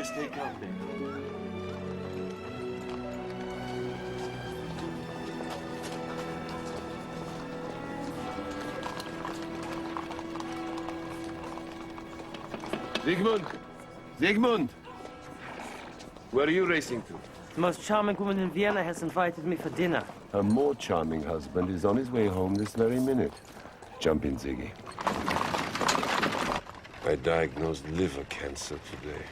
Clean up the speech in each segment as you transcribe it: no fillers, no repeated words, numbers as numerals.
Just take out there. Sigmund! Sigmund! Where are you racing to? The most charming woman in Vienna has invited me for dinner. A more charming husband is on his way home this very minute. Jump in, Ziggy. I diagnosed liver cancer today.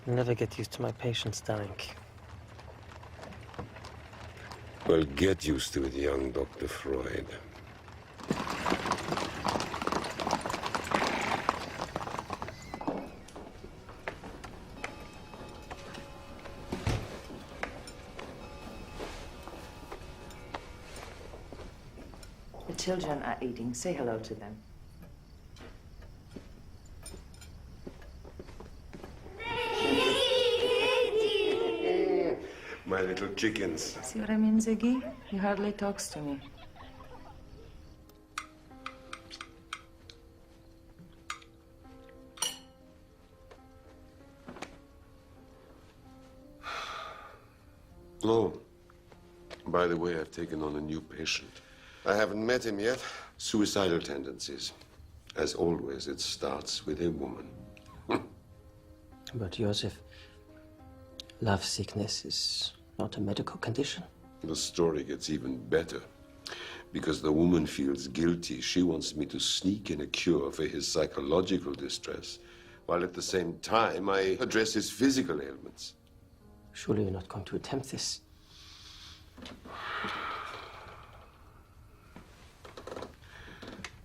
I'll never get used to my patients dying. Well, get used to it, young Dr. Freud. The children are eating. Say hello to them. My little chickens. See what I mean, Ziggy? He hardly talks to me. Oh, by the way, I've taken on a new patient. I haven't met him yet. Suicidal tendencies. As always, it starts with a woman. But Joseph, love sickness is not a medical condition. The story gets even better. Because the woman feels guilty, she wants me to sneak in a cure for his psychological distress, while at the same time I address his physical ailments. Surely you're not going to attempt this.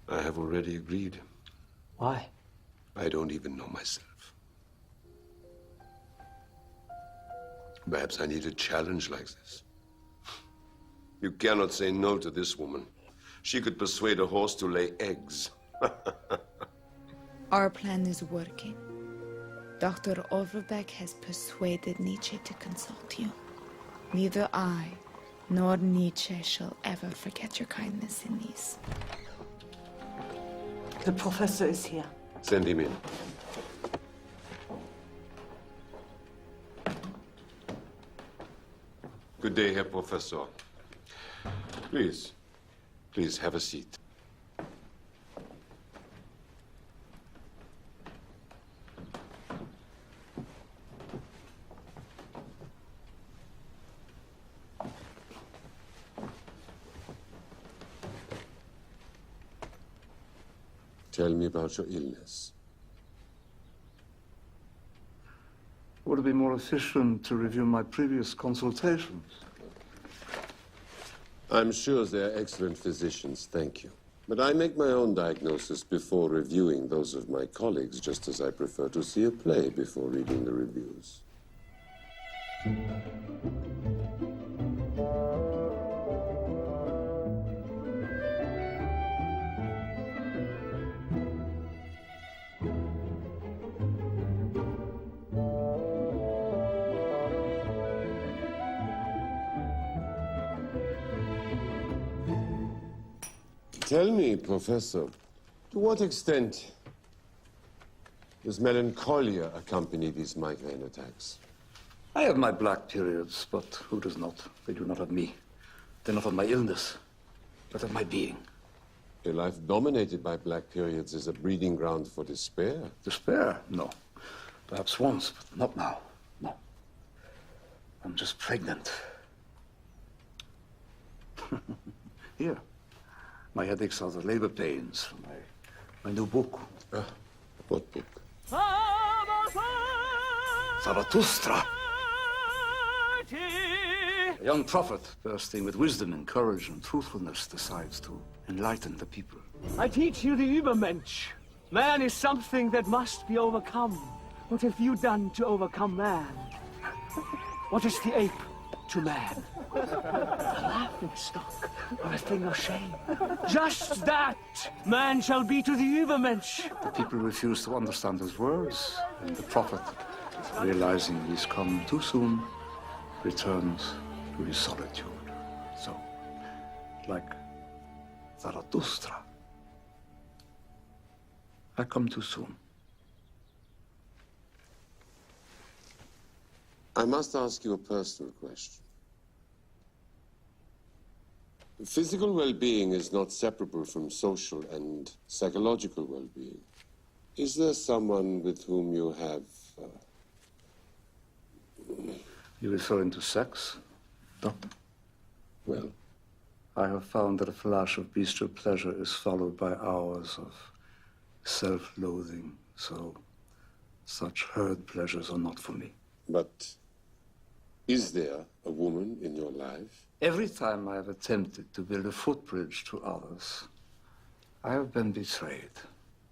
I have already agreed. Why? I don't even know myself. Perhaps I need a challenge like this. You cannot say no to this woman. She could persuade a horse to lay eggs. Our plan is working. Dr. Overbeck has persuaded Nietzsche to consult you. Neither I nor Nietzsche shall ever forget your kindness in these. The professor is here. Send him in. Good day, Herr Professor. Please, please have a seat. Tell me about your illness. Would it be more efficient to review my previous consultations? I'm sure they're excellent physicians, thank you. But I make my own diagnosis before reviewing those of my colleagues, just as I prefer to see a play before reading the reviews. Tell me, Professor, to what extent does melancholia accompany these migraine attacks? I have my black periods, but who does not? They do not have me. They're not of my illness, but of my being. A life dominated by black periods is a breeding ground for despair. Despair? No. Perhaps once, but not now. No. I'm just pregnant. Here. My headaches are the labor pains from my new book. What book? Zarathustra. A young prophet, bursting with wisdom and courage and truthfulness, decides to enlighten the people. I teach you the Übermensch. Man is something that must be overcome. What have you done to overcome man? What is the ape to man? A laughing stock or a thing of shame. Just that man shall be to the Übermensch. The people refuse to understand his words, and the prophet, realizing he's come too soon, returns to his solitude. So, like Zarathustra, I come too soon. I must ask you a personal question. Physical well-being is not separable from social and psychological well-being. Is there someone with whom you have... You referring to sex, Doctor? Well? I have found that a flash of bestial pleasure is followed by hours of self-loathing, so such herd pleasures are not for me. But is there a woman in your life? Every time I have attempted to build a footbridge to others, I have been betrayed.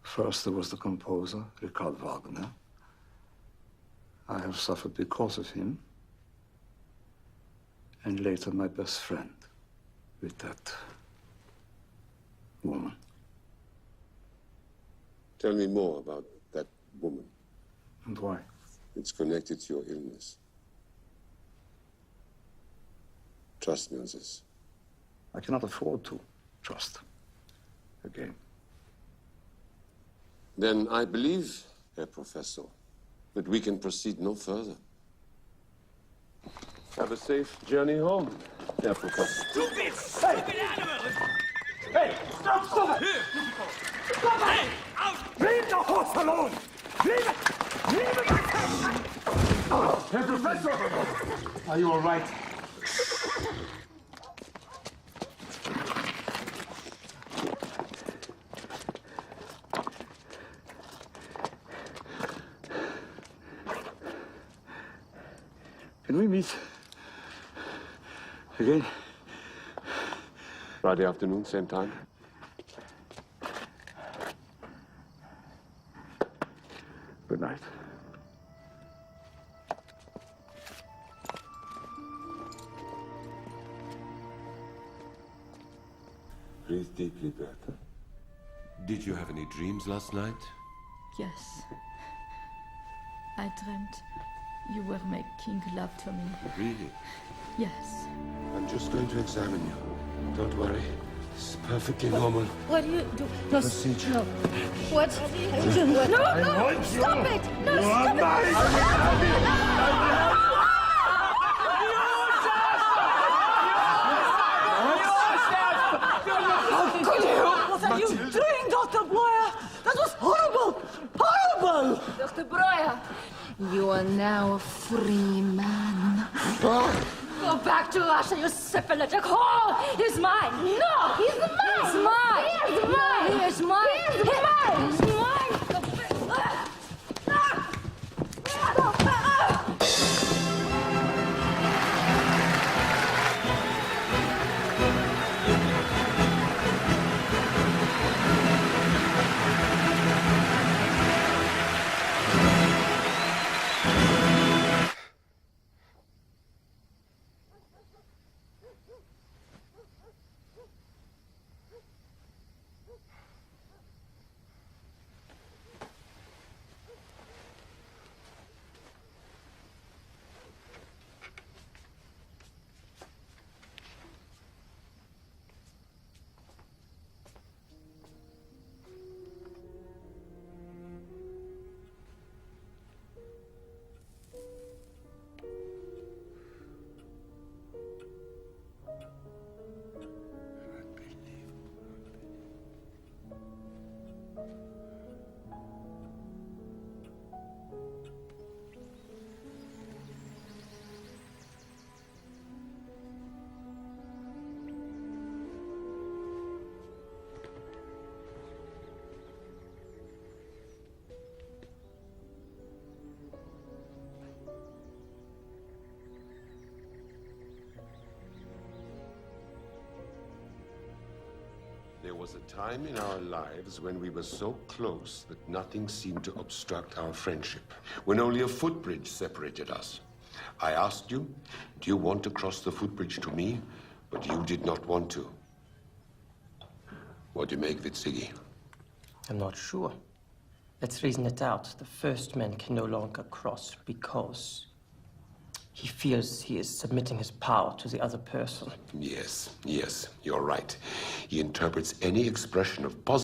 First there was the composer, Richard Wagner. I have suffered because of him. And later my best friend with that woman. Tell me more about that woman. And why? It's connected to your illness. Trust me on this. I cannot afford to trust again. Then I believe, Herr Professor, that we can proceed no further. Have a safe journey home, Herr Professor. Stupid! Stupid animal! Hey, stop! Stop it! Stop it! Out! Leave the horse alone! Leave it! Leave it! Herr Professor! Are you all right? Can we meet again? Friday afternoon, same time? Good night. Breathe deeply, Bertha. Did you have any dreams last night? Yes. I dreamt you were making love to me. Really? Yes. I'm just going to examine you. Don't worry. This is perfectly normal. What do you do? No, Procedure. no. What? No, no, stop it! No, stop it! What are you doing, Dr. Breuer? That was horrible! Horrible! Dr. Breuer, you are now a free man. Go back to Russia, you syphilitic whore! He's mine! No! He's mine! He's mine! He's mine! He's mine! He's mine! He's mine! There was a time in our lives when we were so close that nothing seemed to obstruct our friendship, when only a footbridge separated us. I asked you, do you want to cross the footbridge to me? But you did not want to. What do you make of it, Siggy? I'm not sure. Let's reason it out. The first man can no longer cross because he feels he is submitting his power to the other person. Yes, you're right. He interprets any expression of positive